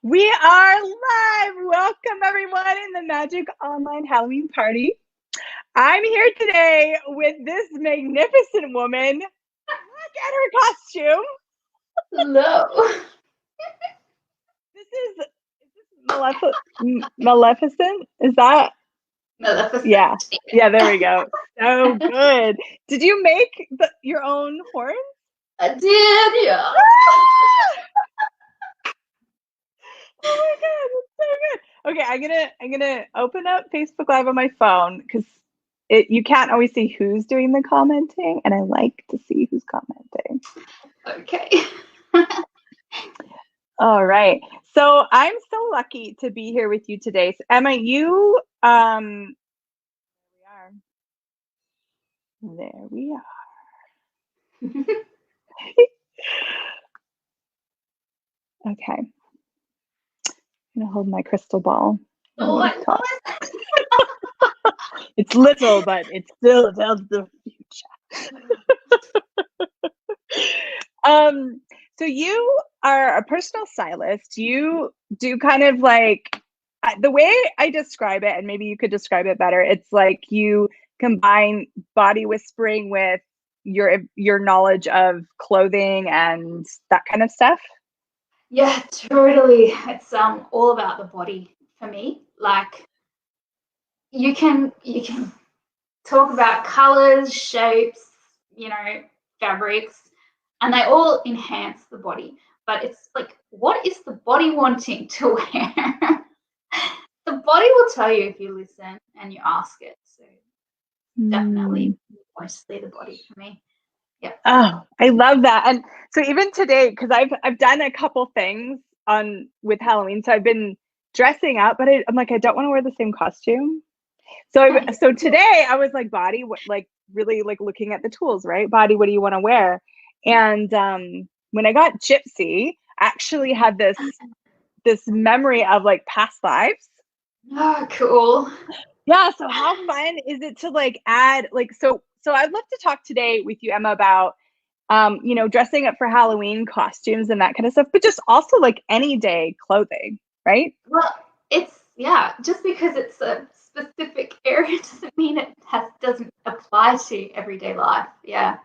We are live. Welcome, everyone, in the Magic Online Halloween Party. I'm here today with this magnificent woman. Look at her costume. Hello. Is this Maleficent? Is that? Maleficent. Yeah, there we go. So good. Did you make your own horns? I did, yeah. Oh my god, that's so good. Okay, I'm gonna open up Facebook Live on my phone because you can't always see who's doing the commenting, and I like to see who's commenting. Okay. All right. So I'm so lucky to be here with you today. So Emma, there we are. Okay. I'm gonna hold my crystal ball. Oh, I love it. It's little, but it still tells the future. So you are a personal stylist. You do kind of like, the way I describe it, and maybe you could describe it better, it's like you combine body whispering with your knowledge of clothing and that kind of stuff. Yeah, totally. It's all about the body for me. Like you can talk about colors, shapes, fabrics, and they all enhance the body. But it's like, what is the body wanting to wear? The body will tell you if you listen and you ask it. So definitely mostly the body for me. Yeah. Oh, I love that. And so even today, because I've done a couple things with Halloween, so I've been dressing up, but I'm like, I don't want to wear the same costume. So today I was like, body, like really like looking at the tools, right? Body, what do you want to wear? And when I got Gypsy, I actually had this memory of like past lives. Oh, cool. Yeah. So how fun is it to like add like so I'd love to talk today with you, Emma, about dressing up for Halloween costumes and that kind of stuff, but just also like any day clothing, right? Well, just because it's a specific area doesn't mean it doesn't apply to everyday life. Yeah.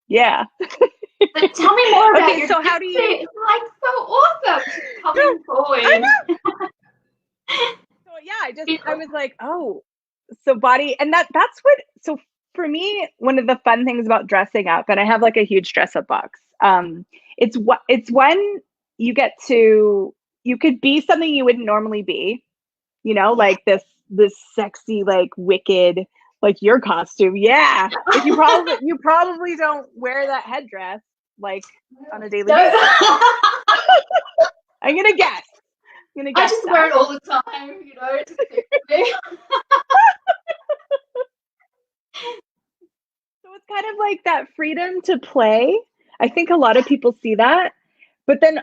Yeah. But tell me more about Okay, your so how do you? It's like so awesome. She's coming forward. I know. So yeah, I was like, oh, so body, and that's what. So for me, one of the fun things about dressing up, and I have like a huge dress up box. It's when you get to you could be something you wouldn't normally be, like this sexy, like wicked, like your costume. Yeah. If you probably don't wear that headdress like on a daily basis. I'm gonna guess. I just wear it all the time, to fit me. So it's kind of like that freedom to play. I think a lot of people see that. But then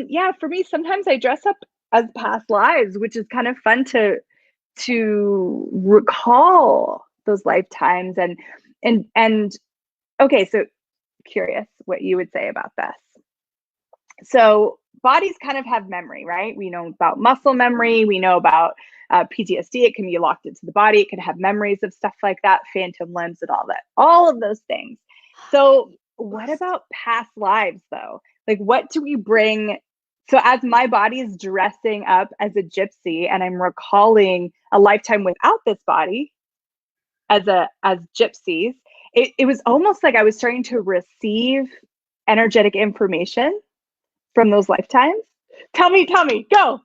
yeah, for me, sometimes I dress up as past lives, which is kind of fun to recall those lifetimes and okay, so curious what you would say about this. So bodies kind of have memory, right? We know about muscle memory. We know about PTSD. It can be locked into the body. It can have memories of stuff like that, phantom limbs and all of those things. So what about past lives though? Like what do we bring? So as my body is dressing up as a gypsy and I'm recalling a lifetime without this body as gypsies, it was almost like I was starting to receive energetic information from those lifetimes. Tell me, go.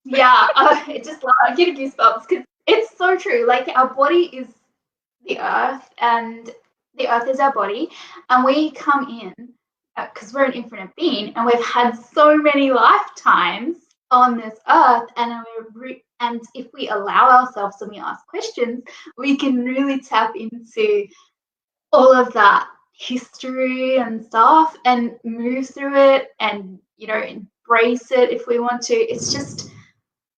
Yeah, it just I get goosebumps because it's so true. Like our body is the earth, and the earth is our body, and we come in because we're an infinite being, and we've had so many lifetimes on this earth, and if we allow ourselves and we ask questions, we can really tap into all of that history and stuff and move through it and embrace it if we want to. It's just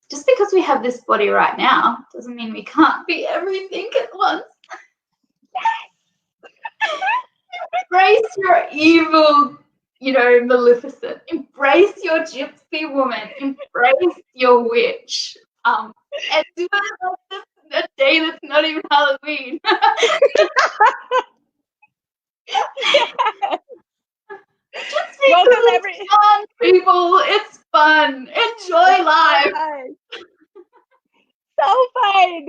because we have this body right now doesn't mean we can't be everything at once. Embrace your evil Maleficent. Embrace your gypsy woman. Embrace your witch. And do it on a day that's not even Halloween. Just because fun, people. It's fun. Enjoy life. So fun.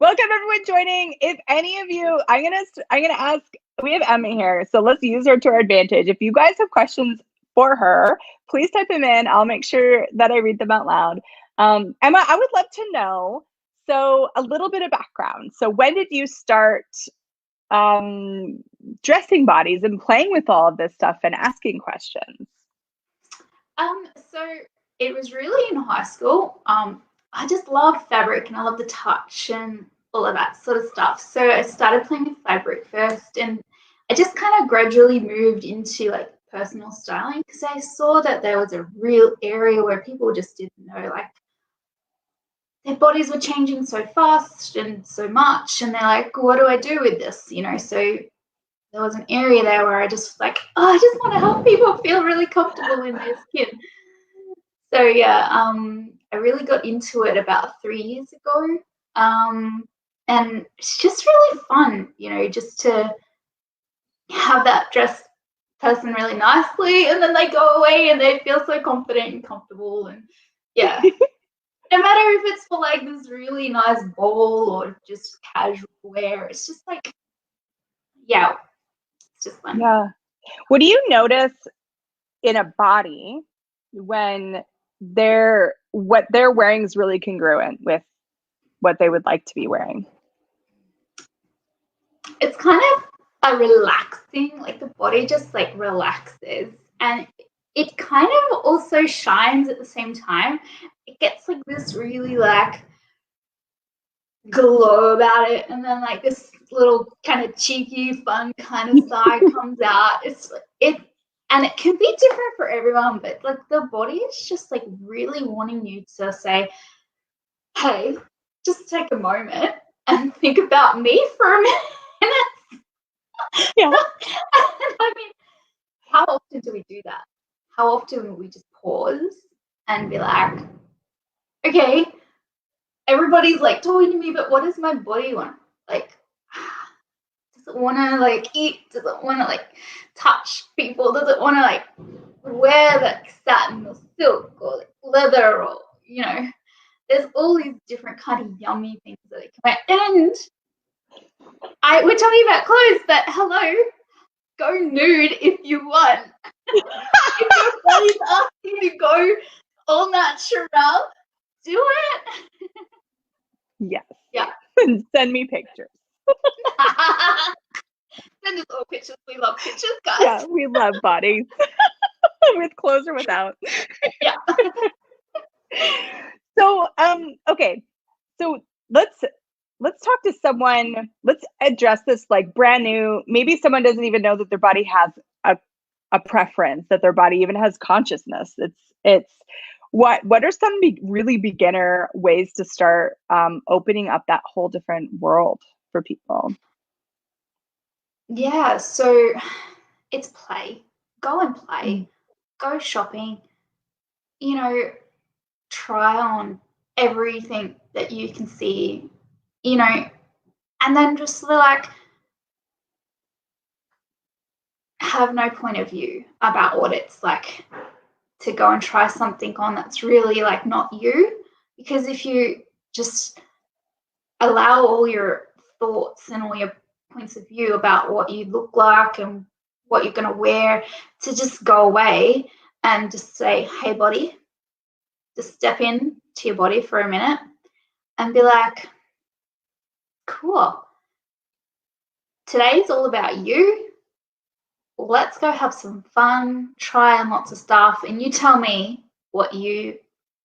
Welcome everyone joining. If any of you, I'm gonna ask. We have Emma here, so let's use her to our advantage. If you guys have questions for her, please type them in. I'll make sure that I read them out loud. Emma, I would love to know. So a little bit of background. So when did you start dressing bodies and playing with all of this stuff and asking questions? So it was really in high school. I just love fabric and I love the touch and all of that sort of stuff. So I started playing with fabric first, and I just kind of gradually moved into like personal styling because I saw that there was a real area where people just didn't know, like their bodies were changing so fast and so much, and they're like, what do I do with this? So there was an area there where I just like, I just want to help people feel really comfortable in their skin. So yeah, I really got into it about 3 years ago. And it's just really fun, just to have that dressed person really nicely, and then they go away and they feel so confident and comfortable, and yeah. No matter if it's for like this really nice ball or just casual wear, it's just like, yeah, it's just fun. Yeah. What do you notice in a body when what they're wearing is really congruent with what they would like to be wearing? It's kind of a relaxing, like the body just like relaxes, and it kind of also shines at the same time. It gets like this really like glow about it, and then like this little kind of cheeky fun kind of side comes out. And it can be different for everyone, but like the body is just like really wanting you to say, hey, just take a moment and think about me for a minute. Yeah. I mean, how often do we do that? How often will we just pause and be like, okay, everybody's like talking to me, but what does my body want? Like, does it want to like eat? Does it want to like touch people? Does it want to like wear like satin or silk or like leather, or there's all these different kind of yummy things that it can wear. And we're talking about clothes, but hello, go nude if you want. If your body's asking to go all natural, do it. Yes. Yeah. Send me pictures. Send us all pictures. We love pictures, guys. Yeah, we love bodies. With clothes or without. Yeah. So, okay. So let's talk to someone. Let's address this like brand new. Maybe someone doesn't even know that their body has a preference, that their body even has consciousness. It's what are some really beginner ways to start opening up that whole different world for people? Yeah, so it's play. Go and play. Go shopping. Try on everything that you can see, and then just like have no point of view about what it's like to go and try something on that's really like not you. Because if you just allow all your thoughts and all your points of view about what you look like and what you're going to wear to just go away and just say, hey, body, just step in to your body for a minute and be like, cool. Today's all about you. Let's go have some fun, try on lots of stuff, and you tell me what you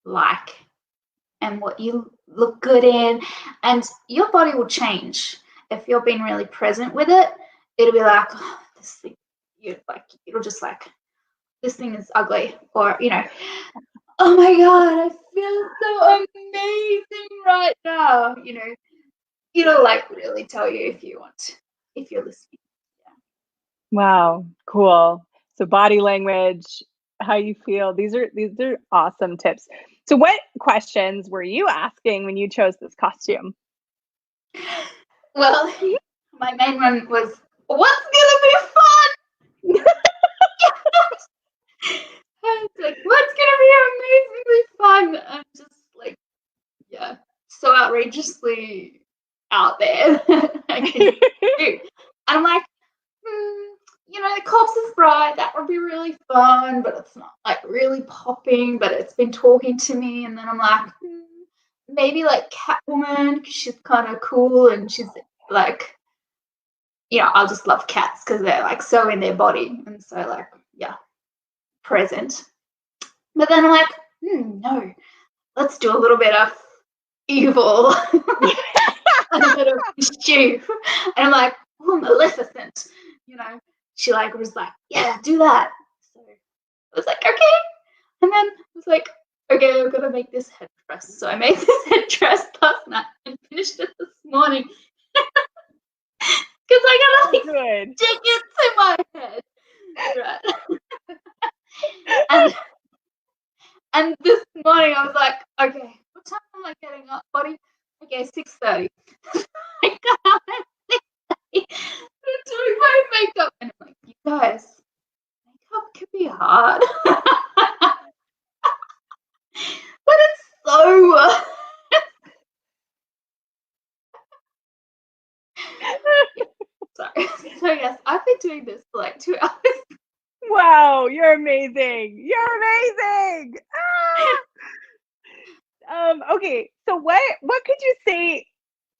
like and what you look good in, and your body will change. If you're being really present with it, it'll be like, oh, this thing, it'll just like, this thing is ugly, or oh my god, I feel so amazing right now. It'll like really tell you if you're listening. Wow, cool. So body language, how you feel. These are awesome tips. So what questions were you asking when you chose this costume? Well, my main one was, what's gonna be fun? I was like, what's gonna be amazingly fun? I'm just like, yeah, so outrageously out there. I can do. And I'm like, the corpse is bright. That would be really fun, but it's not like really popping. But it's been talking to me, and then I'm like, maybe like Catwoman because she's kind of cool and she's like, I just love cats because they're like so in their body and so like, yeah, present. But then I'm like, no, let's do a little bit of evil and a bit of mischief. And I'm like, oh, Maleficent, she like was like, yeah, do that. So I was like, okay. And then I was like, okay, I've got to make this headdress. So I made this headdress last night and finished it this morning. Because I gotta like stick it to my head. Right. and this morning I was like, okay, what time am I getting up, buddy? Okay, 6:30. I got up at 6:30 doing my makeup. And I'm like, you guys, makeup can be hard. But it's so sorry. So yes, I've been doing this for like 2 hours. Wow, you're amazing. You're amazing. Okay, so what could you say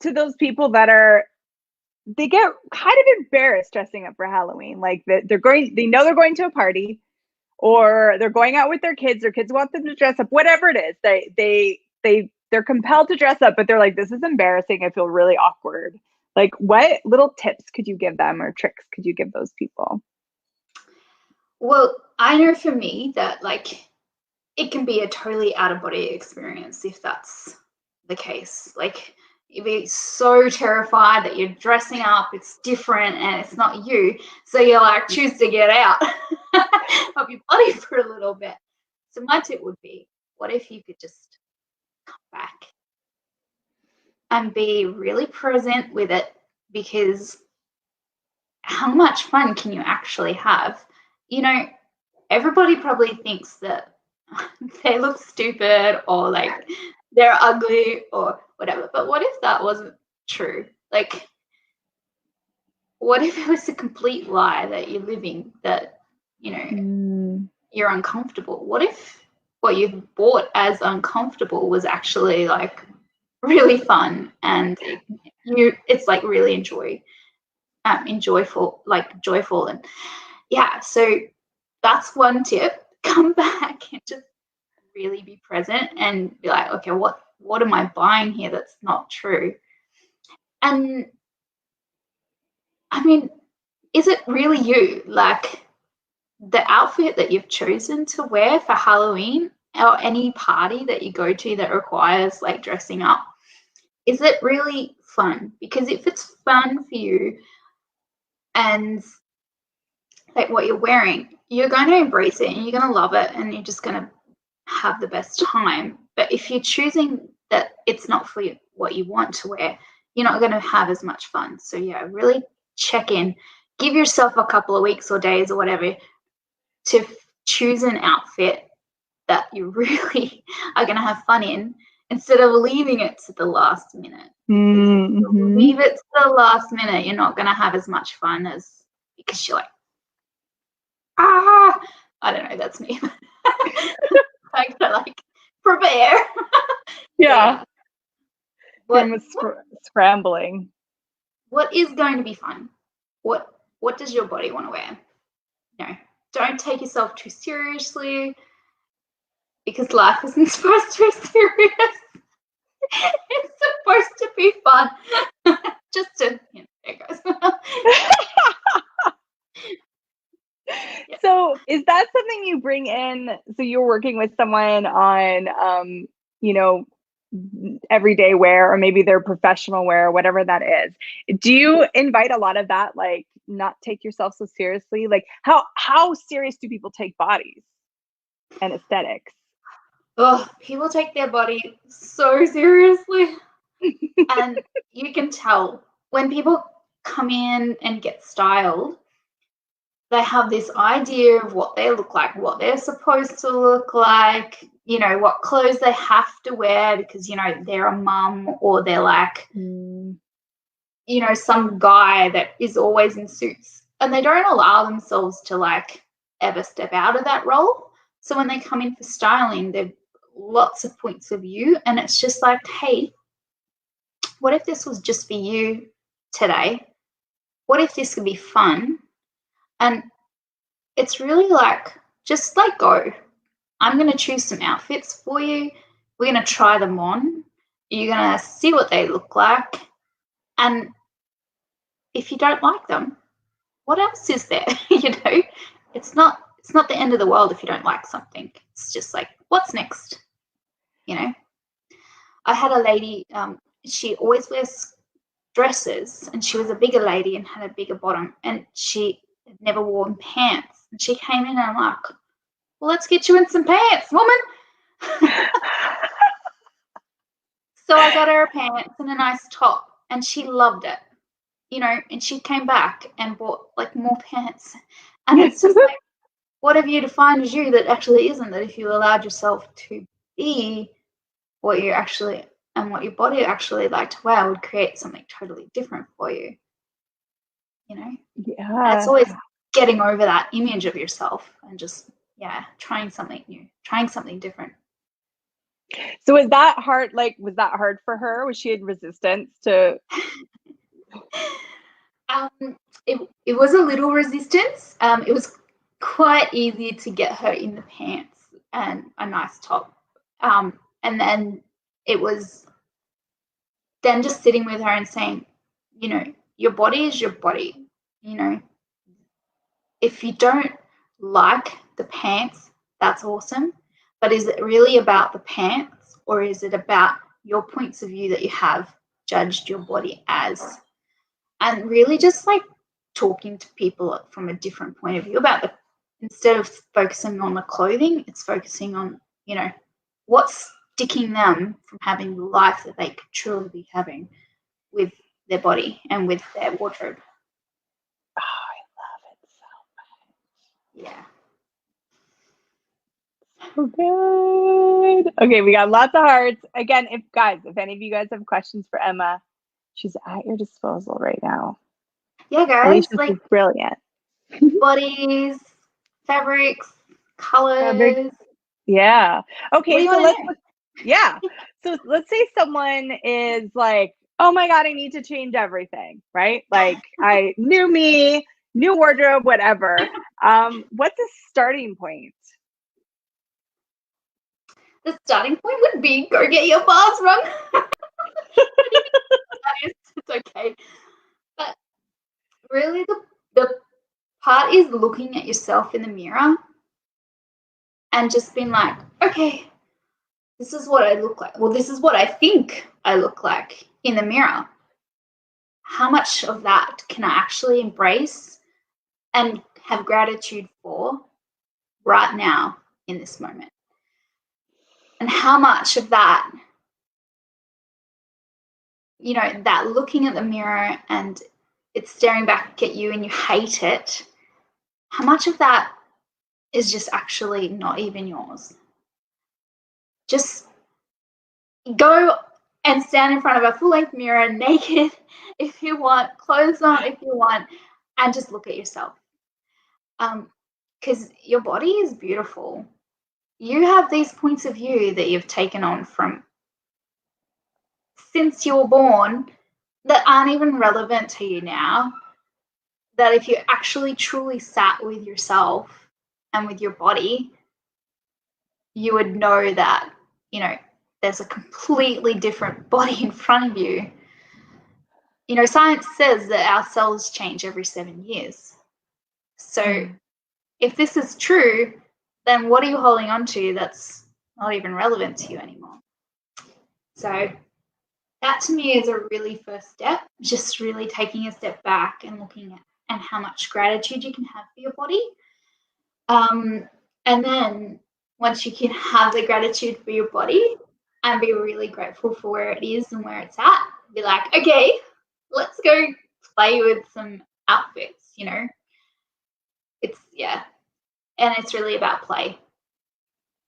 to those people they get kind of embarrassed dressing up for Halloween? Like they know they're going to a party, or they're going out with their kids want them to dress up, whatever it is. They're compelled to dress up, but they're like, this is embarrassing. I feel really awkward. Like, what little tips could you give them or tricks could you give those people? Well, I know for me that like it can be a totally out of body experience if that's the case. Like you'd be so terrified that you're dressing up, it's different and it's not you. So you like choose to get out of your body for a little bit. So my tip would be, what if you could just come back and be really present with it? Because how much fun can you actually have? Everybody probably thinks that they look stupid or like they're ugly or whatever. But what if that wasn't true? Like, what if it was a complete lie that you're living, that, you're uncomfortable? What if what you bought as uncomfortable was actually like really fun and it's like really joyful and yeah, so that's one tip. Come back and just really be present and be like, okay, what am I buying here that's not true? And I mean, is it really you? Like the outfit that you've chosen to wear for Halloween or any party that you go to that requires like dressing up, is it really fun? Because if it's fun for you and like what you're wearing, you're going to embrace it and you're going to love it and you're just going to have the best time. But if you're choosing that it's not for you, what you want to wear, you're not going to have as much fun. So yeah, really check in, give yourself a couple of weeks or days or whatever to choose an outfit that you really are going to have fun in, instead of leaving it to the last minute. Mm-hmm. Leave it to the last minute, you're not going to have as much fun as, because you're like, I don't know, that's me. I gotta like prepare. Yeah. What scrambling. What is going to be fun? What does your body want to wear? No, don't take yourself too seriously, because life isn't supposed to be serious. It's supposed to be fun. Just to, there it goes. Yeah. So is that something you bring in? So you're working with someone on, everyday wear, or maybe their professional wear, whatever that is. Do you invite a lot of that, like not take yourself so seriously? Like how serious do people take bodies and aesthetics? Oh, people take their body so seriously. And you can tell when people come in and get styled, they have this idea of what they look like, what they're supposed to look like, you know, what clothes they have to wear because, you know, they're a mum or they're like, you know, some guy that is always in suits. And they don't allow themselves to like ever step out of that role. So when they come in for styling, they've lots of points of view. And it's just like, hey, what if this was just for you today? What if this could be fun? And it's really like, just like go. I'm going to choose some outfits for you. We're going to try them on. You're going to see what they look like. And if you don't like them, what else is there? You know, it's not the end of the world if you don't like something. It's just like, what's next? You know, I had a lady, she always wears dresses, and she was a bigger lady and had a bigger bottom, and she had never worn pants. And she came in and I'm like, well, let's get you in some pants, woman. So I got her a pants and a nice top, and she loved it, you know, and she came back and bought like more pants. And it's just like, what have you defined as you that actually isn't? That if you allowed yourself to be what you actually and what your body actually like to wear would create something totally different for you, you know? Yeah. And it's always getting over that image of yourself and just, yeah, trying something new, trying something different. So was that hard? Like, was that hard for her? Was she in resistance to? It was a little resistance. It was quite easy to get her in the pants and a nice top. And then it was then just sitting with her and saying, you know, your body is your body. You know, if you don't like the pants, that's awesome. But is it really about the pants, or is it about your points of view that you have judged your body as? And really just like talking to people from a different point of view about the, instead of focusing on the clothing, it's focusing on, you know, what's sticking them from having the life that they could truly be having with their body and with their wardrobe. Oh, I love it so Yeah. much. So good. Okay, we got lots of hearts. Again, if any of you guys have questions for Emma, she's at your disposal right now. Yeah, guys, Alicia's like is brilliant. bodies, fabrics, colors. Fabric. Yeah. Okay, so let's know? yeah. So let's say someone is like, oh my God, I need to change everything, right? Like I knew me, new wardrobe, whatever. What's a starting point? The starting point would be go get your bars wrong. It's okay. But really the part is looking at yourself in the mirror and just being like, okay, this is what I look like. Well, this is what I think I look like in the mirror. How much of that can I actually embrace and have gratitude for right now in this moment? And how much of that, you know, that looking at the mirror and it's staring back at you and you hate it, how much of that is just actually not even yours? Just go and stand in front of a full-length mirror naked if you want, clothes on if you want, and just look at yourself. Because your body is beautiful. You have these points of view that you've taken on from since you were born that aren't even relevant to you now. That if you actually truly sat with yourself and with your body, you would know that, you know, there's a completely different body in front of you. You know, science says that our cells change every 7 years. So if this is true, then what are you holding on to that's not even relevant to you anymore? So that to me is a really first step, just really taking a step back and looking at and how much gratitude you can have for your body. And then once you can have the gratitude for your body and be really grateful for where it is and where it's at, be like, okay, let's go play with some outfits, you know. It's, yeah. And it's really about play,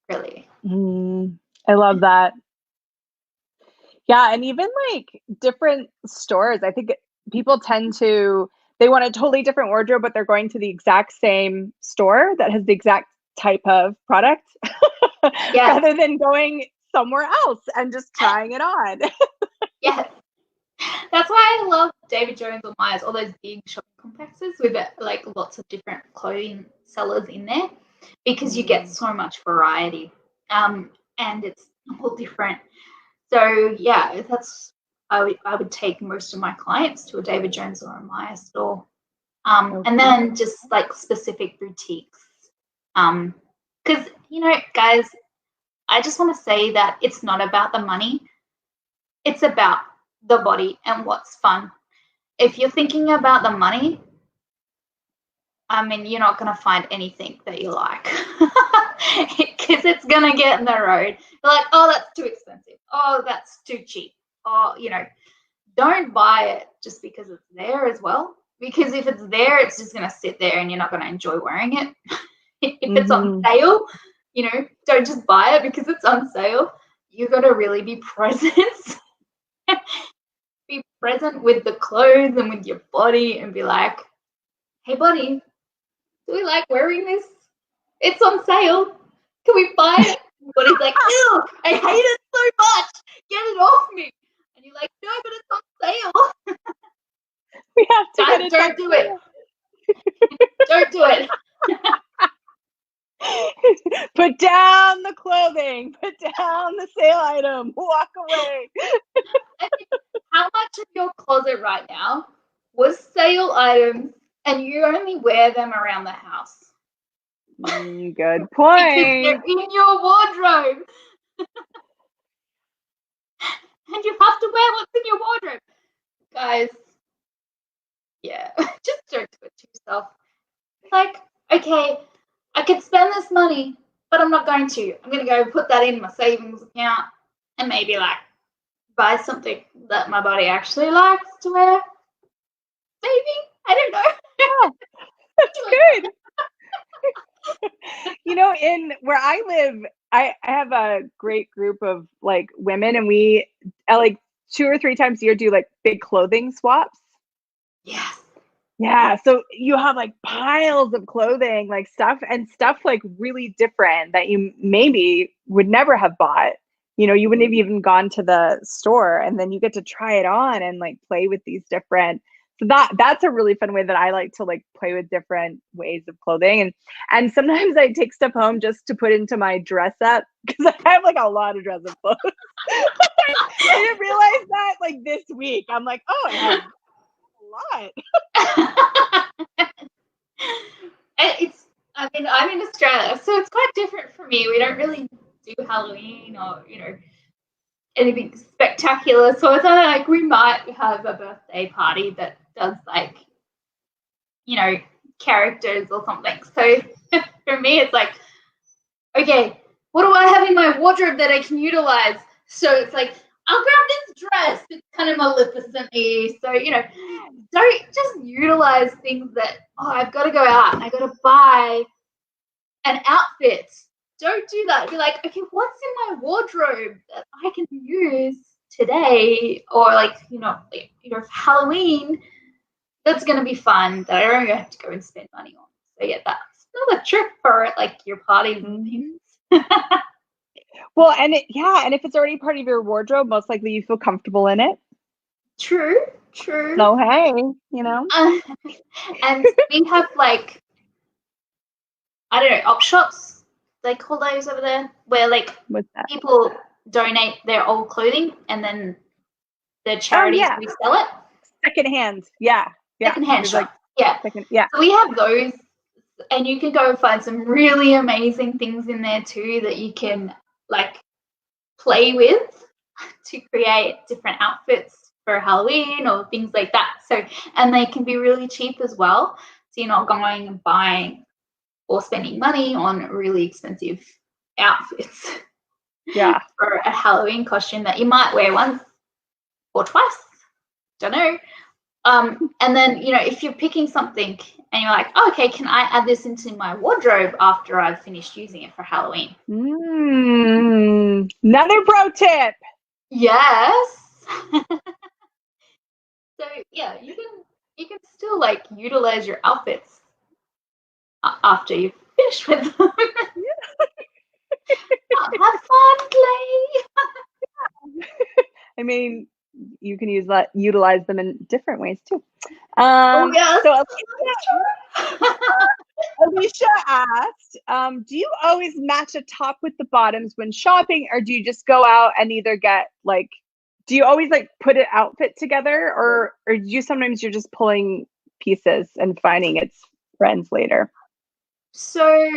really. I love that. Yeah, and even like different stores, I think people tend to, they want a totally different wardrobe, but they're going to the exact same store that has the exact type of product Yeah. rather than going somewhere else and just trying it on. Yeah. That's why I love David Jones or Myers, all those big shopping complexes with like lots of different clothing sellers in there, because you get so much variety, and it's all different. So yeah, that's I would take most of my clients to a David Jones or a Myers store, and then just like specific boutiques, because you know, guys, I just want to say that it's not about the money. It's about the body and what's fun. If you're thinking about the money, I mean, you're not going to find anything that you like, because it's going to get in the road. You're like, oh, that's too expensive. Oh, that's too cheap. Oh, you know, don't buy it just because it's there as well. Because if it's there, it's just going to sit there and you're not going to enjoy wearing it. If it's on sale, you know, don't just buy it because it's on sale. You got to really be present. Be present with the clothes and with your body and be like, hey, buddy, do we like wearing this? It's on sale. Can we buy it? But he's like, ew, I hate it so much. Get it off me. And you're like, no, but it's on sale. We have to Guys, don't do it. Don't do it. Put down the clothing. Put down the sale item. Walk away. How much of your closet right now was sale items and you only wear them around the house? Good point. Because they're in your wardrobe. And you have to wear what's in your wardrobe. Guys, yeah, just don't do it to yourself. Like, okay, I could spend this money, but I'm not going to. I'm going to go put that in my savings account and maybe like buy something that my body actually likes to wear. Maybe. I don't know. Oh, that's good. You know, in where I live, I have a great group of like women, and we like 2 or 3 times a year do like big clothing swaps. Yes. Yeah, so you have like piles of clothing, like stuff like really different that you maybe would never have bought. You know, you wouldn't have even gone to the store, and then you get to try it on and like play with these different. So that's a really fun way that I like to like play with different ways of clothing, and sometimes I take stuff home just to put into my dress up because I have like a lot of dress up clothes. I didn't realize that like this week. I'm like, oh, I have a lot. I mean, I'm in Australia, so it's quite different for me. We don't really do Halloween or, you know, anything spectacular. So it's like we might have a birthday party that does like, you know, characters or something. So for me, it's like, okay, what do I have in my wardrobe that I can utilize? So it's like, I'll grab this dress. It's kind of Maleficent-y. So, you know, don't just utilize things that, oh, I've got to go out and I've got to buy an outfit. Don't do that. Be like, okay, what's in my wardrobe that I can use today, or like, you know, for Halloween, that's going to be fun that I don't have to go and spend money on. So yeah, that's another trick for like your parties and things. Well, and if it's already part of your wardrobe, most likely you feel comfortable in it. True. So hey, you know. And we have like, I don't know, op shops, they call those over there, where like people donate their old clothing and then the charities resell it. Secondhand, yeah. Secondhand shop. Like, So we have those, and you can go find some really amazing things in there too that you can like play with to create different outfits for Halloween or things like that. So, and they can be really cheap as well. So you're not going and buying or spending money on really expensive outfits. Yeah. For a Halloween costume that you might wear once or twice. Don't know. And then, if you're picking something and you're like, oh, okay, can I add this into my wardrobe after I've finished using it for Halloween? Another pro tip. Yes. So yeah, you can still like utilize your outfits after you've finished with them. Have fun, Clay. I mean, you can utilize them in different ways too. Oh yes. So Alicia asked, do you always match a top with the bottoms when shopping, or do you just go out and either get like, do you always like put an outfit together, or do you sometimes you're just pulling pieces and finding its friends later? So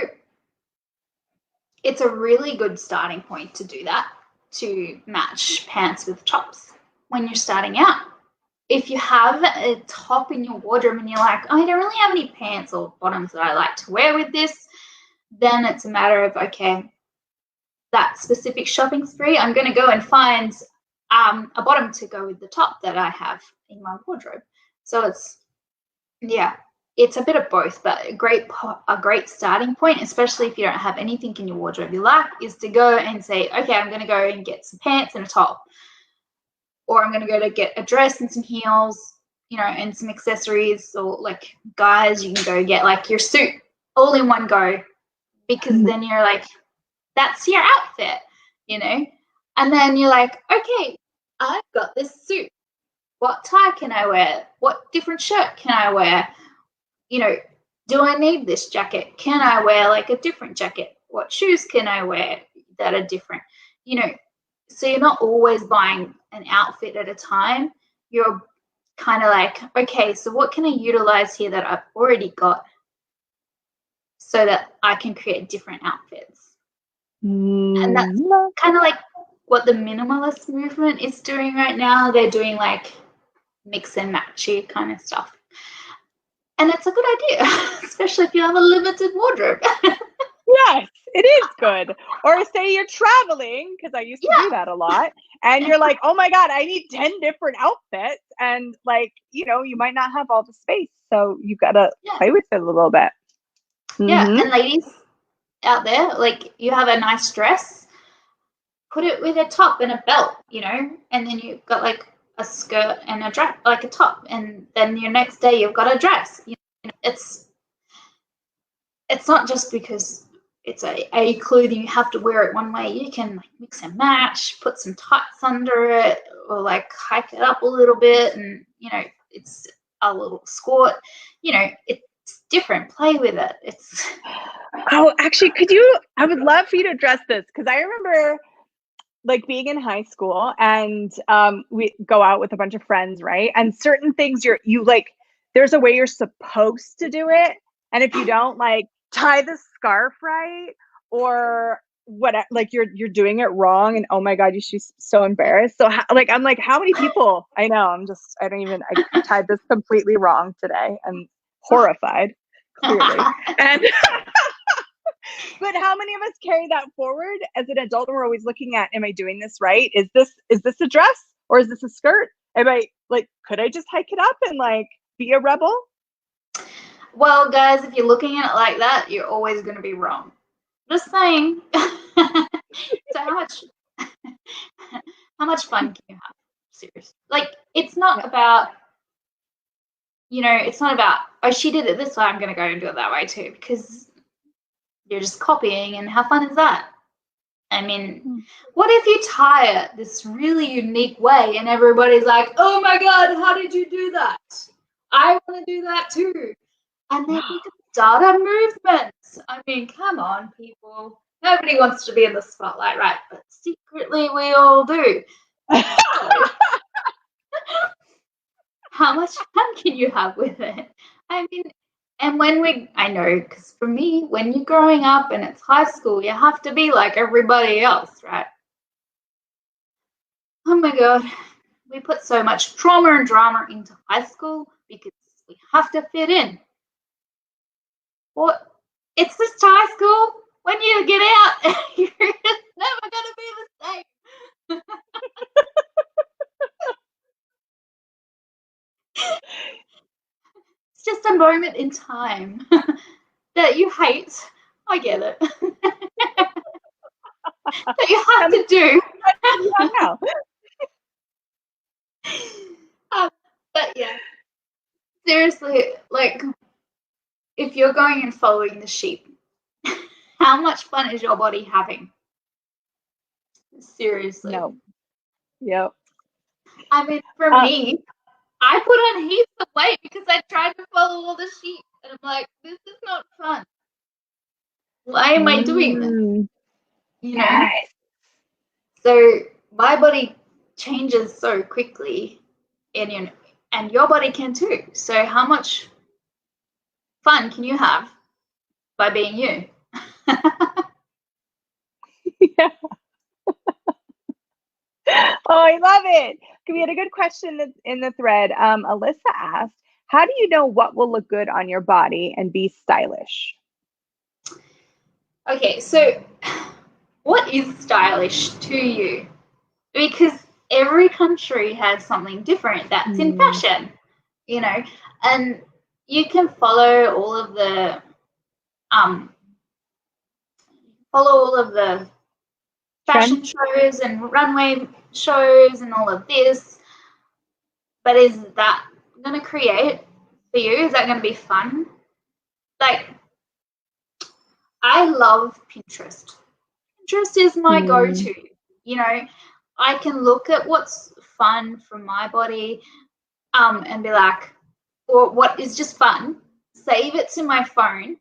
it's a really good starting point to do that, to match pants with tops when you're starting out. If you have a top in your wardrobe and you're like, oh, I don't really have any pants or bottoms that I like to wear with this, then it's a matter of, okay, that specific shopping spree, I'm going to go and find a bottom to go with the top that I have in my wardrobe. So it's a bit of both, but a great starting point, especially if you don't have anything in your wardrobe you like, is to go and say, okay, I'm going to go and get some pants and a top. Or I'm going to go to get a dress and some heels, and some accessories. Or like guys, you can go get like your suit all in one go, because then you're like, that's your outfit, And then you're like, okay, I've got this suit. What tie can I wear? What different shirt can I wear? Do I need this jacket? Can I wear like a different jacket? What shoes can I wear that are different? So you're not always buying an outfit at a time. You're kind of like, okay, so what can I utilize here that I've already got so that I can create different outfits? And that's kind of like what the minimalist movement is doing right now. They're doing like mix and matchy kind of stuff. And it's a good idea, especially if you have a limited wardrobe. Yes, it is good. Or say you're traveling, because I used to do that a lot, and you're like, oh my God, I need 10 different outfits. And like, you might not have all the space. So you got to play with it a little bit. Yeah, and ladies out there, like you have a nice dress, put it with a top and a belt, and then you've got like a skirt and a dress, like a top, and then your next day you've got a dress. It's not just because it's a clothing you have to wear it one way. You can like mix and match, put some tights under it, or like hike it up a little bit, and it's a little skirt. It's different. Play with it. It's actually, I would love for you to address this, because I remember like being in high school, and we go out with a bunch of friends, right? And certain things you like, there's a way you're supposed to do it, and if you don't like tie the scarf right, or what, like you're doing it wrong, and oh my God, you should be so embarrassed. So I'm like, how many people? I know, I tied this completely wrong today. I'm horrified, clearly. And but how many of us carry that forward as an adult, and we're always looking at, am I doing this right? Is this a dress, or is this a skirt? Am I like, could I just hike it up and like be a rebel? Well, guys, if you're looking at it like that, you're always going to be wrong. Just saying. So how much fun can you have? Seriously. Like, it's not about, it's not about, oh, she did it this way, I'm going to go and do it that way too, because you're just copying, and how fun is that? I mean, what if you tie it this really unique way and everybody's like, oh my God, how did you do that? I want to do that too. And then you can start a movement. I mean, come on, people. Nobody wants to be in the spotlight, right? But secretly we all do. How much fun can you have with it? I mean, and I know, because for me, when you're growing up and it's high school, you have to be like everybody else, right? Oh my God. we put so much trauma and drama into high school because we have to fit in. Well, it's just high school. When you get out, you're just never going to be the same. It's just a moment in time that you hate. I get it. That you have to do. Now. But yeah, seriously, like, if you're going and following the sheep, how much fun is your body having? Seriously. No. Yep. I mean, for me, I put on heaps of weight because I tried to follow all the sheep. And I'm like, this is not fun. Why am I doing this? You know? Yes. So my body changes so quickly, and your body can too. So how much fun can you have by being you? Yeah. Oh, I love it. We had a good question in the thread. Alyssa asked, how do you know what will look good on your body and be stylish? Okay, so what is stylish to you? Because every country has something different that's in fashion, you know, and you can follow all of the fashion shows and runway shows and all of this, but is that going to create for you? Is that going to be fun? Like, I love Pinterest. Pinterest is my go-to. You know, I can look at what's fun for my body, and be like, or what is just fun, save it to my phone,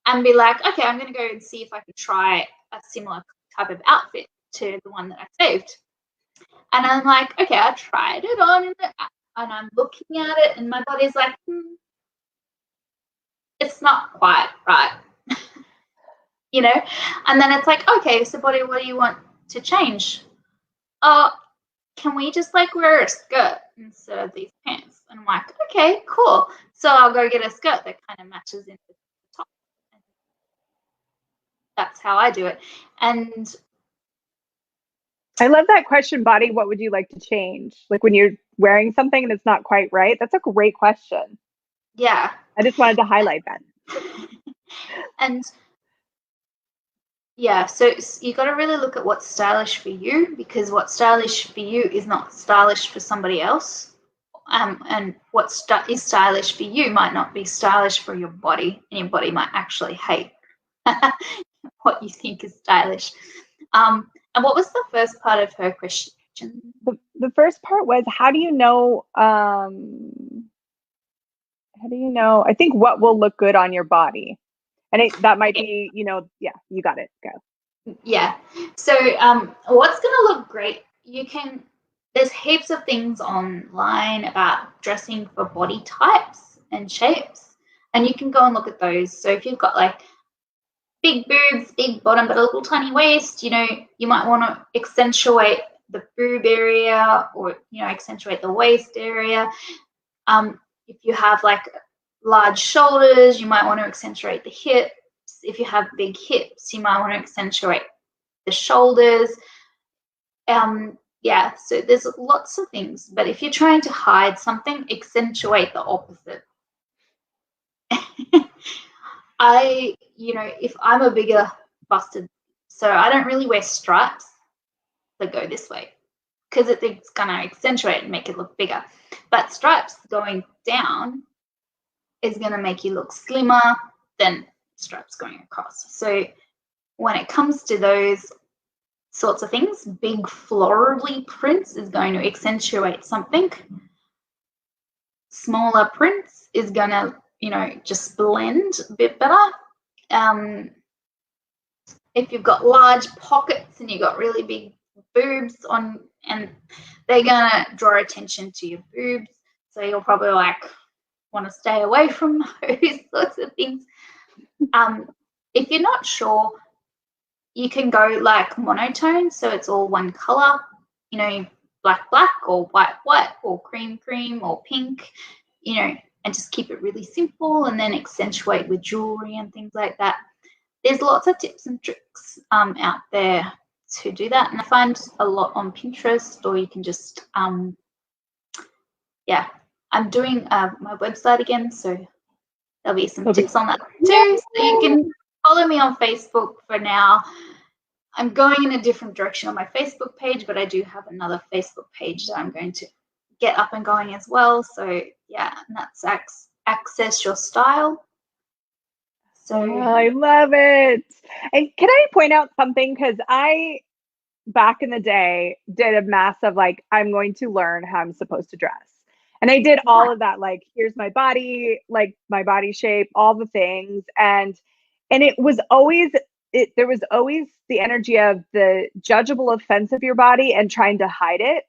and be like, okay, I'm going to go and see if I can try a similar type of outfit to the one that I saved. And I'm like, okay, I tried it on, and I'm looking at it, and my body's like, it's not quite right. You know? And then it's like, okay, so body, what do you want to change? Oh, can we just like wear a skirt instead of these pants? And I'm like, okay, cool. So I'll go get a skirt that kind of matches into the top. That's how I do it. And I love that question, Body. What would you like to change? Like when you're wearing something and it's not quite right. That's a great question. yeah. I just wanted to highlight that. And yeah, so you got to really look at what's stylish for you, because what's stylish for you is not stylish for somebody else. And what is stylish for you might not be stylish for your body, and your body might actually hate what you think is stylish. And what was the first part of her question? The first part was, how do you know, I think what will look good on your body? And that might be, yeah, you got it. Go. Yeah. So what's going to look great? There's heaps of things online about dressing for body types and shapes, and you can go and look at those. So if you've got like big boobs, big bottom, but a little tiny waist, you might want to accentuate the boob area, or accentuate the waist area. If you have like large shoulders, you might want to accentuate the hips. If you have big hips, you might want to accentuate the shoulders. Yeah, so there's lots of things, but if you're trying to hide something, accentuate the opposite. If I'm a bigger busted, so I don't really wear stripes that go this way, because it's going to accentuate and make it look bigger. But stripes going down is going to make you look slimmer than stripes going across. So when it comes to those sorts of things, big florally prints is going to accentuate something. Smaller prints is going to, just blend a bit better. If you've got large pockets and you've got really big boobs on, and they're going to draw attention to your boobs, so you'll probably want to stay away from those sorts of things. If you're not sure, you can go like monotone, so it's all one color, black or white or cream or pink, and just keep it really simple and then accentuate with jewelry and things like that. There's lots of tips and tricks out there to do that, and I find a lot on Pinterest, or you can just I'm doing my website again, so there'll be some tips on that too. So you can follow me on Facebook for now. I'm going in a different direction on my Facebook page, but I do have another Facebook page that I'm going to get up and going as well. So yeah, and that's Access Your Style. So I love it. And can I point out something? Because I, back in the day, did a massive, like, I'm going to learn how I'm supposed to dress. And I did all of that, like, here's my body, like my body shape, all the things. And it was always, there was always the energy of the judgeable offense of your body and trying to hide it.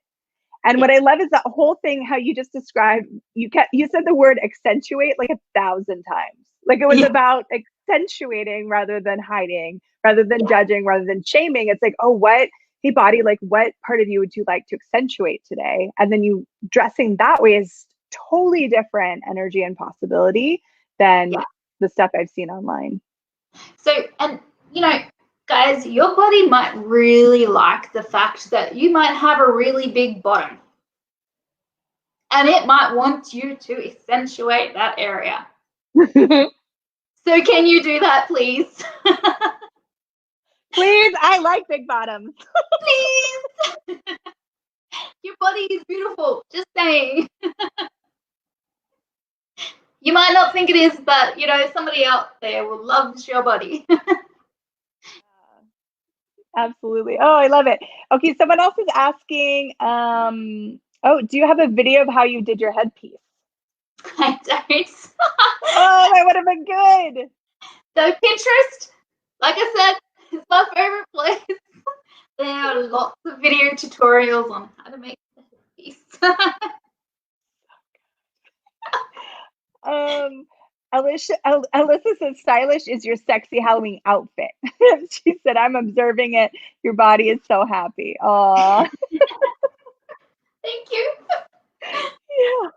And what I love is that whole thing, how you just described, you said the word accentuate like 1,000 times. Like it was about accentuating rather than hiding, rather than judging, rather than shaming. It's like, oh, hey body, like what part of you would you like to accentuate today? And then you dressing that way is totally different energy and possibility than the stuff I've seen online. So, and guys, your body might really like the fact that you might have a really big bottom, and it might want you to accentuate that area. So can you do that, please? Please, I like big bottoms. Please. Your body is beautiful, just saying. You might not think it is, but somebody out there will love your body. Absolutely. Oh, I love it. Okay, someone else is asking, do you have a video of how you did your headpiece? I don't. Oh, that would have been good. So Pinterest, like I said, is my favorite place. There are lots of video tutorials on how to make the headpiece. Alyssa says stylish is your sexy Halloween outfit. She said, I'm observing it. Your body is so happy. Aw. Thank you. Yeah.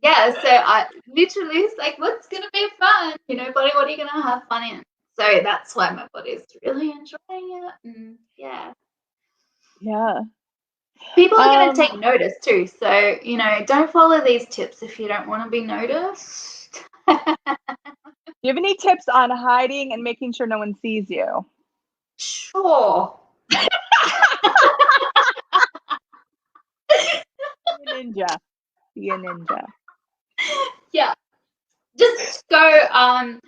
Yeah, so I literally, it's like, what's going to be fun? Body, what are you going to have fun in? So that's why my body is really enjoying it. And yeah. People are going to take notice too. So, don't follow these tips if you don't want to be noticed. Do you have any tips on hiding and making sure no one sees you? Sure. Ninja. Be a ninja. Yeah. Just go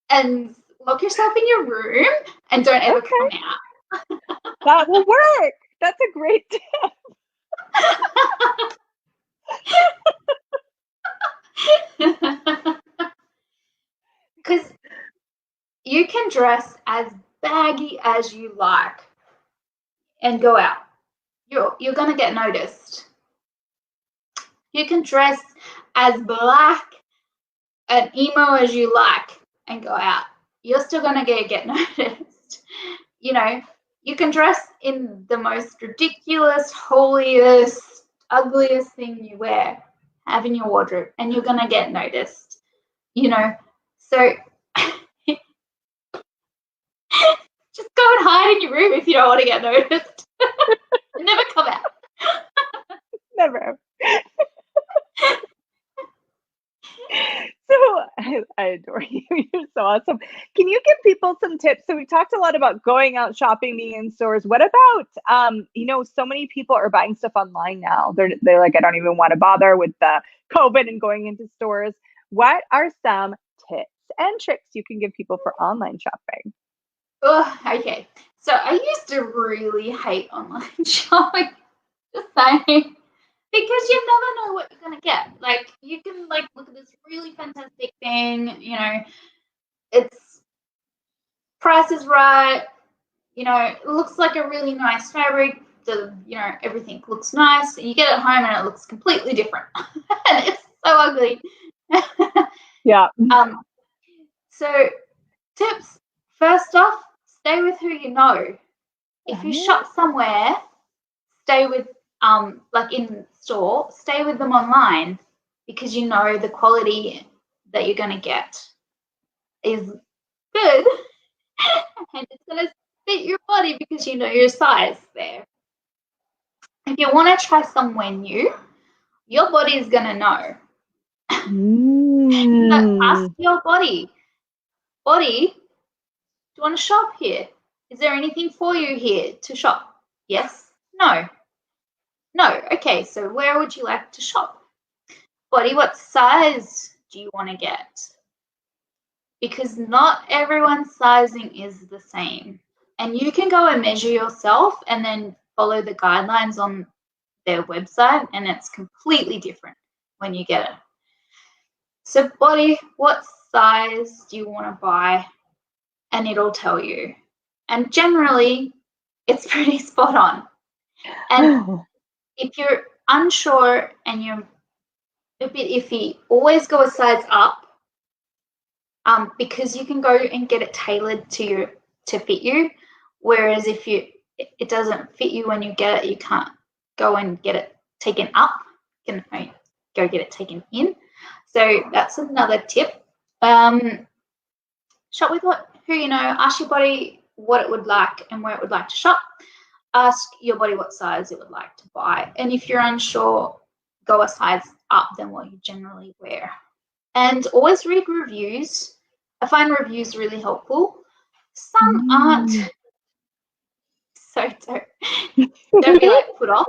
and lock yourself in your room and don't ever come out. That will work. That's a great tip. Because you can dress as baggy as you like and go out. You're going to get noticed. You can dress as black and emo as you like and go out. You're still going to get noticed. You can dress in the most ridiculous, holiest, ugliest thing you have in your wardrobe, and you're going to get noticed. So just go and hide in your room if you don't want to get noticed. Never come out. Never. So I adore you. You're so awesome. Can you give people some tips? So we talked a lot about going out shopping, being in stores. What about, so many people are buying stuff online now. They're like, I don't even want to bother with the COVID and going into stores. What are some tips and tricks you can give people for online shopping? Oh, okay. So I used to really hate online shopping. Just saying. Because you never know what you're gonna get. Like you can look at this really fantastic thing, its price is right, it looks like a really nice fabric, everything looks nice, and you get it home and it looks completely different. And it's so ugly. Yeah. So tips, first off, stay with who you know. If you shop somewhere, stay with like in store, stay with them online because you know the quality that you're going to get is good and it's going to fit your body because you know your size there. If you want to try somewhere new, your body is going to know. So ask your body, do you want to shop here? Is there anything for you here to shop? Yes? No? No. Okay, so where would you like to shop? Body, what size do you want to get? Because not everyone's sizing is the same. And you can go and measure yourself and then follow the guidelines on their website, and it's completely different when you get it. So body, what size do you want to buy? And it'll tell you. And generally, it's pretty spot on. And if you're unsure and you're a bit iffy, always go a size up, because you can go and get it tailored to fit you. Whereas if it doesn't fit you when you get it, you can't go and get it taken up. You can go get it taken in. So that's another tip. Shop with who you know. Ask your body what it would like and where it would like to shop. Ask your body what size it would like to buy. And if you're unsure, go a size up than what you generally wear. And always read reviews. I find reviews really helpful. Some aren't, so don't be like put off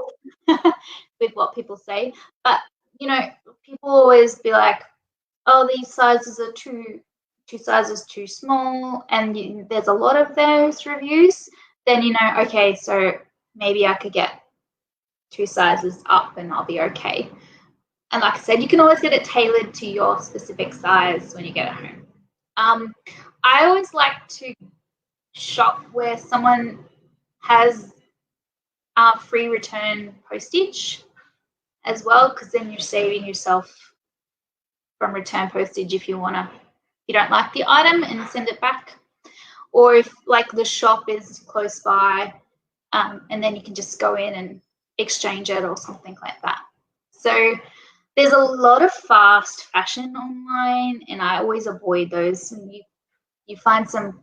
with what people say. But you know, people always be like, "Oh, these sizes are two sizes too small," and there's a lot of those reviews. Then you know, okay, so maybe I could get 2 sizes up and I'll be okay. And like I said, you can always get it tailored to your specific size when you get it home. I always like to shop where someone has free return postage as well, because then you're saving yourself from return postage if you don't like the item and send it back, or if like the shop is close by, and then you can just go in and exchange it or something like that. So there's a lot of fast fashion online, and I always avoid those. And you find some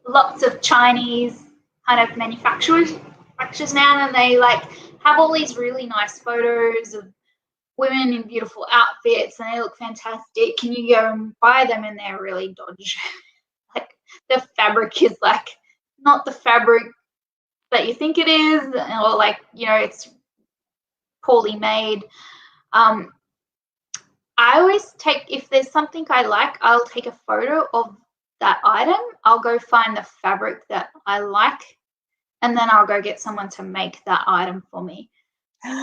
lots of Chinese kind of manufacturers now, and they like have all these really nice photos of women in beautiful outfits, and they look fantastic. Can you go and buy them, and they're really dodgy. Like the fabric is like not the fabric that you think it is, or like, you know, it's poorly made. I always take, if there's something I like, I'll take a photo of that item. I'll go find the fabric that I like, and then I'll go get someone to make that item for me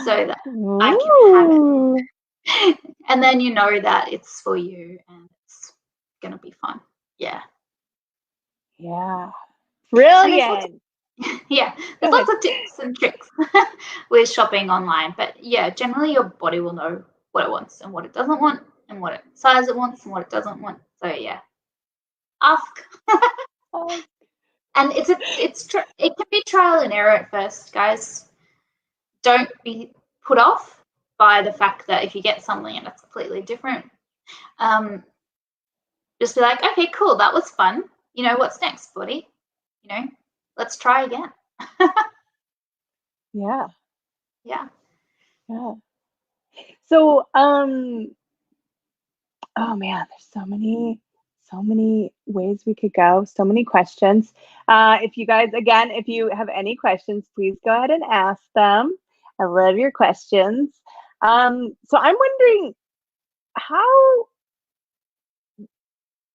so that I can have it. And then you know that it's for you and it's going to be fun. Yeah. Yeah. Brilliant. There's lots of tips and tricks with shopping online. But yeah, generally your body will know what it wants and what it doesn't want, and what size it wants and what it doesn't want. So yeah, ask. And it can be trial and error at first, guys. Don't be put off by the fact that if you get something and it's completely different, just be like, okay, cool, that was fun. You know, what's next, buddy? You know, let's try again. Yeah. So, oh man, there's so many ways we could go, so many questions. If you guys, again, if you have any questions, please go ahead and ask them. I love your questions. So I'm wondering, how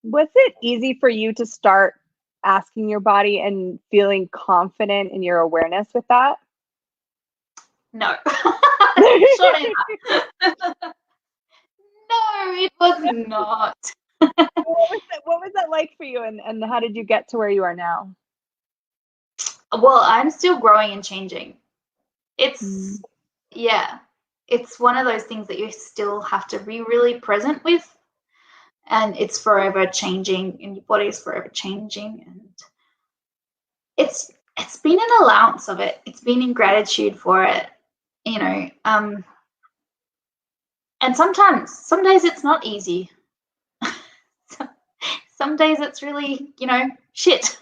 was it easy for you to start asking your body and feeling confident in your awareness with that? No. Short answer. No, it was not. What was that like for you, and how did you get to where you are now? Well, I'm still growing and changing. It's it's one of those things that you still have to be really present with, and it's forever changing, and your body is forever changing, and it's it's been an allowance of it. It's been in gratitude for it, you know. And some days it's not easy. Some days it's really, you know, shit.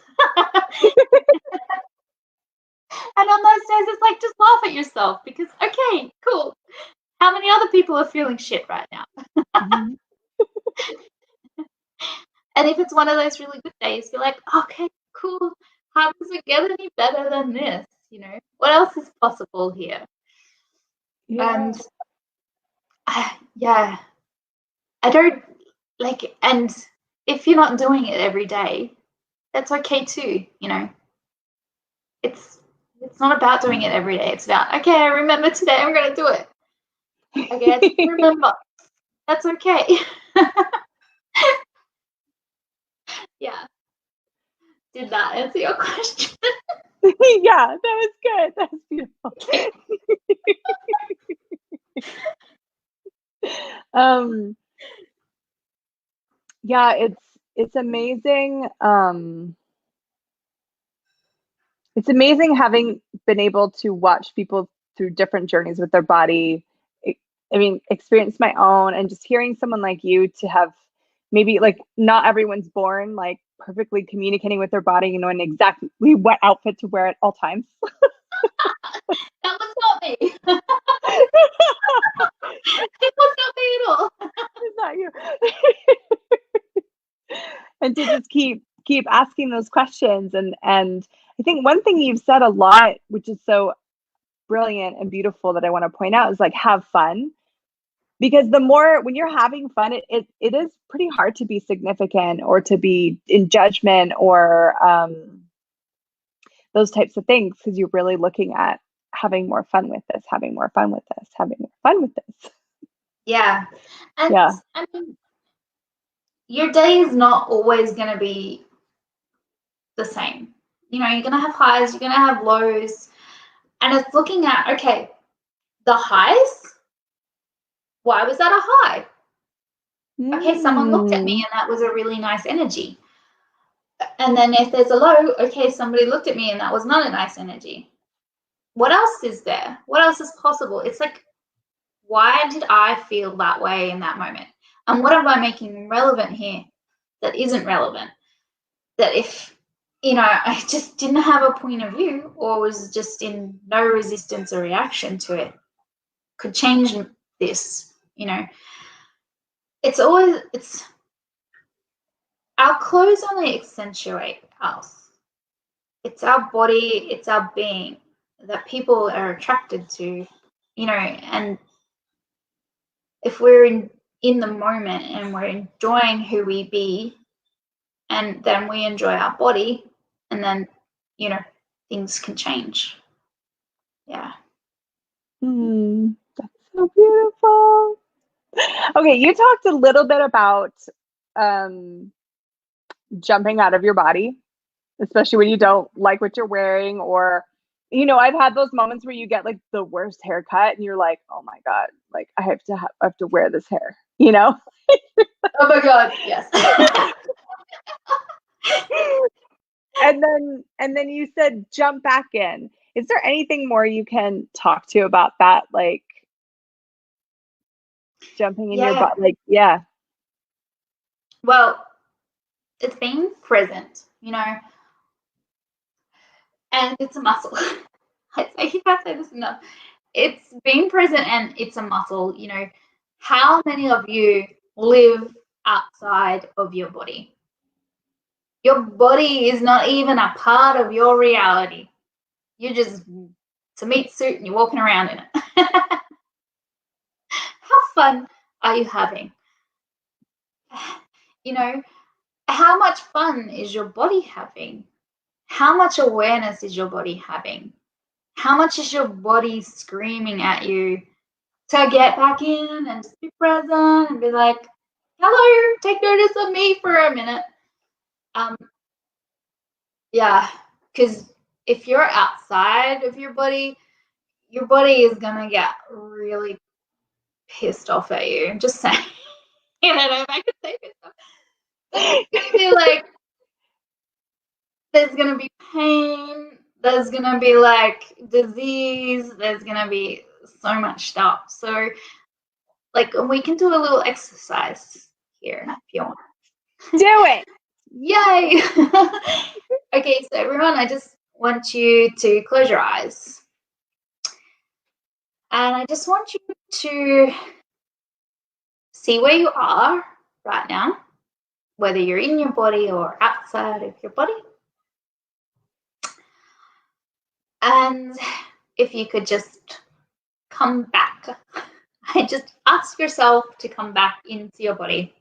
And on those days, it's like, just laugh at yourself because, okay, cool. How many other people are feeling shit right now? Mm-hmm. And if it's one of those really good days, you're like, okay, cool. How does it get any better than this? You know, what else is possible here? Yeah. And yeah, I don't like, and if you're not doing it every day, that's okay too, you know. It's not about doing it every day. It's about, okay, I remember today I'm gonna do it. Okay, I didn't remember. That's okay. Yeah. Did that answer your question? Yeah, that was good. That was beautiful. Okay. Yeah, it's amazing. It's amazing having been able to watch people through different journeys with their body. I mean, experience my own, and just hearing someone like you to have maybe, like, not everyone's born like perfectly communicating with their body, you know, and exactly what outfit to wear at all times. That was not me. It was not me at all. It's not you. And to just keep asking those questions, and I think one thing you've said a lot, which is so brilliant and beautiful, that I want to point out, is like, have fun. Because the more, when you're having fun, it is pretty hard to be significant or to be in judgment or those types of things, because you're really looking at having more fun with this, having more fun with this, having more fun with this. Yeah. And Yeah. I mean, your day is not always going to be the same. You know, you're going to have highs, you're going to have lows. And it's looking at, okay, the highs, why was that a high? Okay, someone looked at me Mm. and that was a really nice energy. And then if there's a low, okay, somebody looked at me and that was not a nice energy. What else is there? What else is possible? It's like, why did I feel that way in that moment? And what am I making relevant here that isn't relevant? That if, you know, I just didn't have a point of view or was just in no resistance or reaction to it, could change this, you know. It's our clothes only accentuate us. It's our body, it's our being that people are attracted to, you know. And if we're in the moment and we're enjoying who we be, and then we enjoy our body, and then, you know, things can change. Yeah. That's so beautiful. Okay, you talked a little bit about um, jumping out of your body, especially when you don't like what you're wearing, or, you know, I've had those moments where you get like the worst haircut and you're like, oh my god, like I have to wear this hair, you know. Oh my god, yes. And then you said jump back in. Is there anything more you can talk to about that, like jumping in your Yeah. butt, like, yeah. Well, it's being present, you know, and it's a muscle. I can't say this enough. It's being present and it's a muscle, you know. How many of you live outside of your body? Your body is not even a part of your reality. You're just, it's a meat suit and you're walking around in it. How fun are you having? You know, how much fun is your body having? How much awareness is your body having? How much is your body screaming at you to get back in and just be present and be like, hello, take notice of me for a minute. Yeah, because if you're outside of your body is gonna get really pissed off at you. I'm just saying. I don't know if I could say pissed off. But it's gonna be like, there's gonna be pain, there's gonna be like disease, there's gonna be so much stuff. So like we can do a little exercise here if you want. Do it. Yay! Okay, so everyone, I just want you to close your eyes. And I just want you to see where you are right now, whether you're in your body or outside of your body. And if you could just come back, I just ask yourself to come back into your body.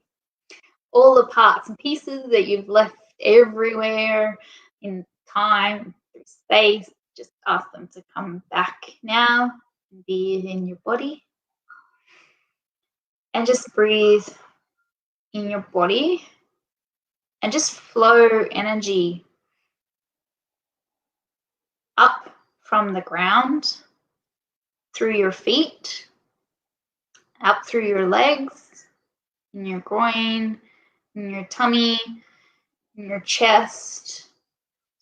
All the parts and pieces that you've left everywhere in time, through space, just ask them to come back now and be in your body. And just breathe in your body and just flow energy up from the ground, through your feet, up through your legs, in your groin, in your tummy, in your chest,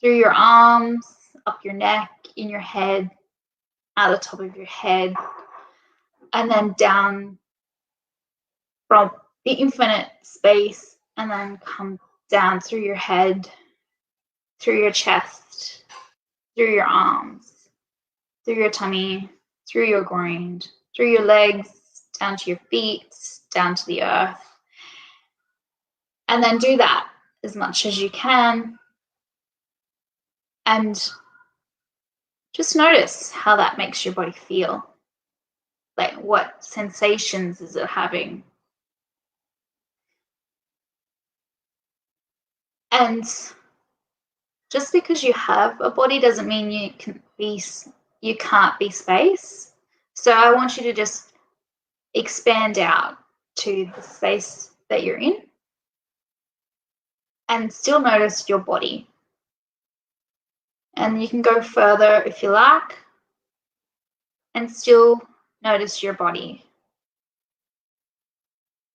through your arms, up your neck, in your head, out the top of your head, and then down from the infinite space, and then come down through your head, through your chest, through your arms, through your tummy, through your groin, through your legs, down to your feet, down to the earth. And then do that as much as you can. And just notice how that makes your body feel. Like, what sensations is it having? And just because you have a body doesn't mean you can't be space. So I want you to just expand out to the space that you're in and still notice your body. And you can go further if you like and still notice your body.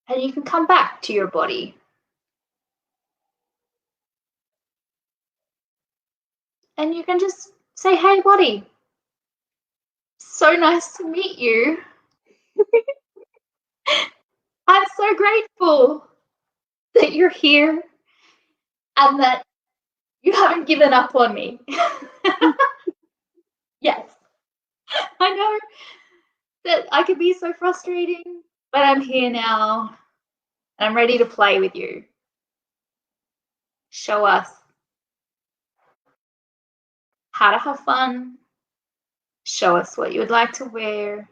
And you can come back to your body. And you can just say, hey, body, so nice to meet you. I'm so grateful that you're here and that you haven't given up on me. Yes, I know that I can be so frustrating, but I'm here now and I'm ready to play with you. Show us how to have fun. Show us what you would like to wear.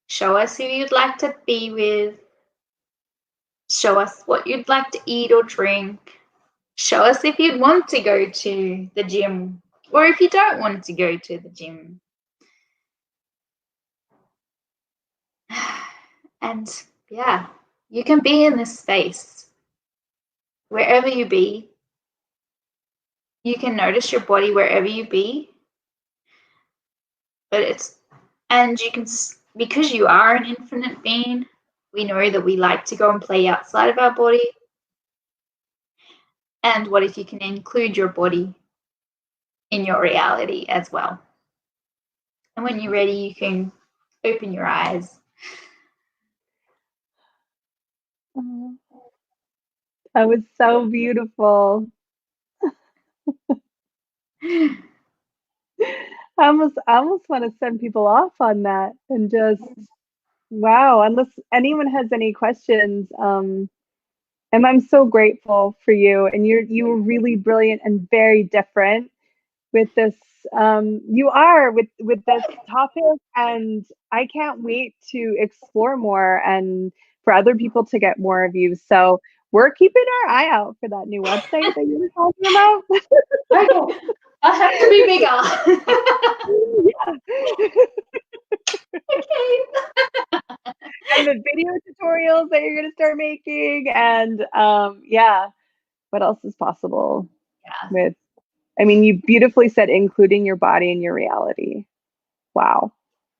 Show us who you'd like to be with. Show us what you'd like to eat or drink. Show us if you'd want to go to the gym or if you don't want to go to the gym. And yeah, you can be in this space wherever you be. You can notice your body wherever you be. And you can, because you are an infinite being, we know that we like to go and play outside of our body. And what if you can include your body in your reality as well? And when you're ready, you can open your eyes. That was so beautiful. I almost want to send people off on that and just, wow, unless anyone has any questions. And I'm so grateful for you. And you were really brilliant and very different with this. You are with this topic, and I can't wait to explore more and for other people to get more of you. So we're keeping our eye out for that new website that you were talking about. Okay, I have to be bigger. Okay. And the video tutorials that you're going to start making, and yeah, what else is possible? Yeah. With, I mean, you beautifully said including your body and your reality. Wow.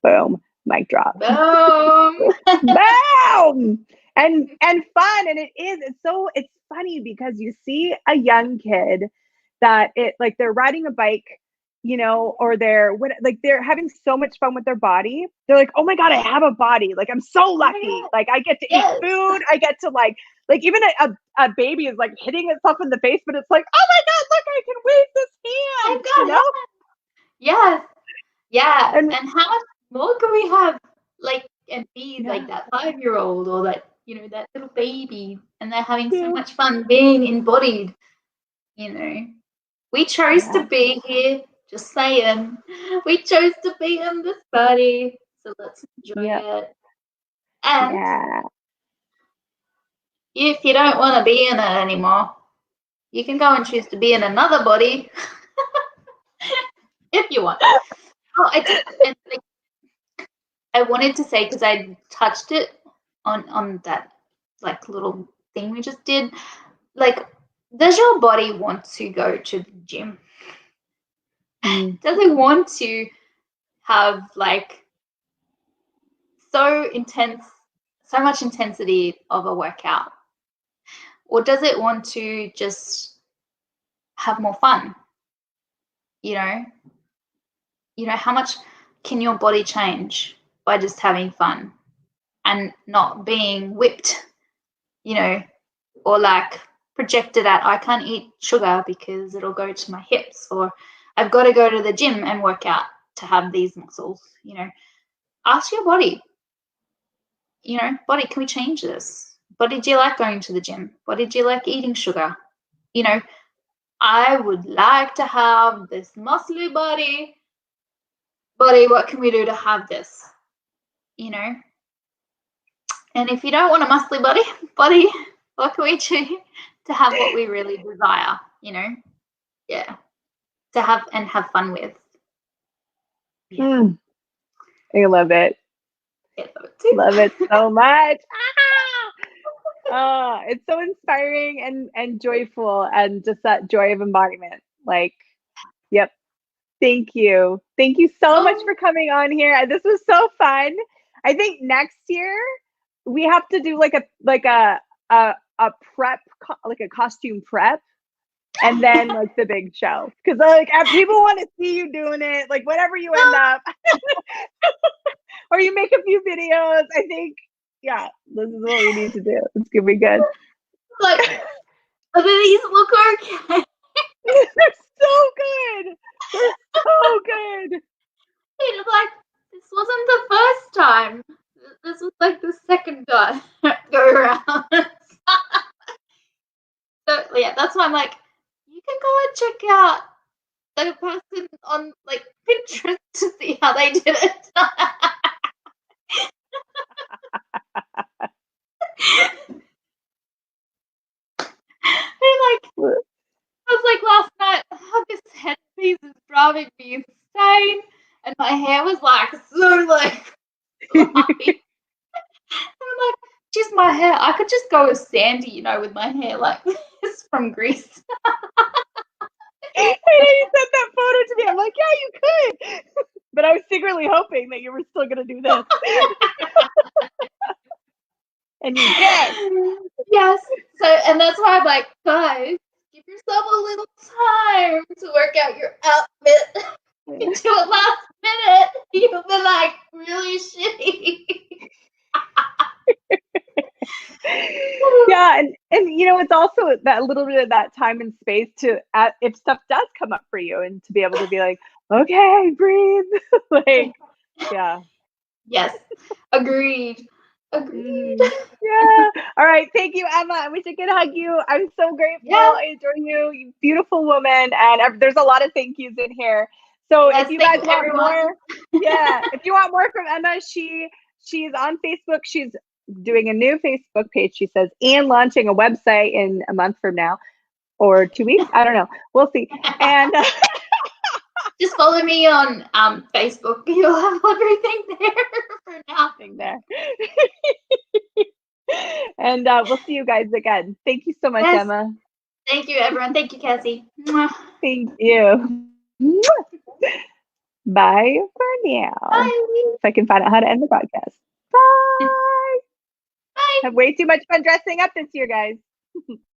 Boom. Mic drop. Boom. Boom. And fun. And it's funny because you see a young kid that like they're riding a bike, you know, or they're having so much fun with their body. They're like, oh my God, I have a body. Like, I'm so lucky. Like, I get to eat food. I get to like even a baby is like hitting itself in the face, but it's like, oh my God, look, I can wave this hand, you know? Yes. Yeah. And how much more can we have, like, and be like that 5-year-old or that, you know, that little baby, and they're having so much fun being embodied, you know? We chose to be here, just saying. We chose to be in this body, so let's enjoy it. And if you don't want to be in it anymore, you can go and choose to be in another body if you want. Oh, I wanted to say, because I touched it on that like little thing we just did. Like, does your body want to go to the gym? Does it want to have like so much intensity of a workout? Or does it want to just have more fun? You know, how much can your body change by just having fun and not being whipped, you know, or like projected at, I can't eat sugar because it'll go to my hips, or I've got to go to the gym and work out to have these muscles, you know. Ask your body, you know, body, can we change this? Body, do you like going to the gym? Body, do you like eating sugar? You know, I would like to have this muscly body. Body, what can we do to have this? You know? And if you don't want a muscly body, what can we do to have what we really desire, you know? Yeah. To have fun with. Yeah. I love it. Love it so much. It's so inspiring and joyful, and just that joy of embodiment. Like, yep. Thank you. Thank you so much for coming on here. This was so fun. I think next year we have to do like a prep, like a costume prep, and then like the big show, because like people want to see you doing it, like whatever you end up, or you make a few videos. I think, yeah, this is what we need to do. It's gonna be good. Like, these look okay. They're so good. They're so good. It's like, this wasn't the first time. This was like the second time go around. So yeah, that's why I'm like, you can go and check out the person on like Pinterest to see how they did it. I was like last night, oh, this headpiece is driving me insane, and my hair was like so like fluffy. And I'm like, geez, my hair, I could just go as Sandy, you know, with my hair like this from Greece. I know you sent that photo to me. I'm like, yeah, you could. But I was secretly hoping that you were still going to do this. And you did. Yes. So, and that's why I'm like, guys, give yourself a little time to work out your outfit. You do it last minute, you'll be like really shitty. Yeah, and you know, it's also that little bit of that time and space to, if stuff does come up for you, and to be able to be like, okay, breathe. Like, yeah. Yes. Agreed. Agreed. Yeah. All right. Thank you, Emma. I wish I could hug you. I'm so grateful. Yeah. I adore you. You beautiful woman. And there's a lot of thank yous in here. So if you guys want more, if you want more from Emma, she's on Facebook. She's doing a new Facebook page, she says, and launching a website in a month from now, or 2 weeks. I don't know. We'll see. And just follow me on Facebook. You'll have everything there for nothing there. And we'll see you guys again. Thank you so much, Emma. Thank you, everyone. Thank you, Cassy. Thank you. Bye for now. Bye. If I can find out how to end the broadcast. Bye. Bye. Have way too much fun dressing up this year, guys.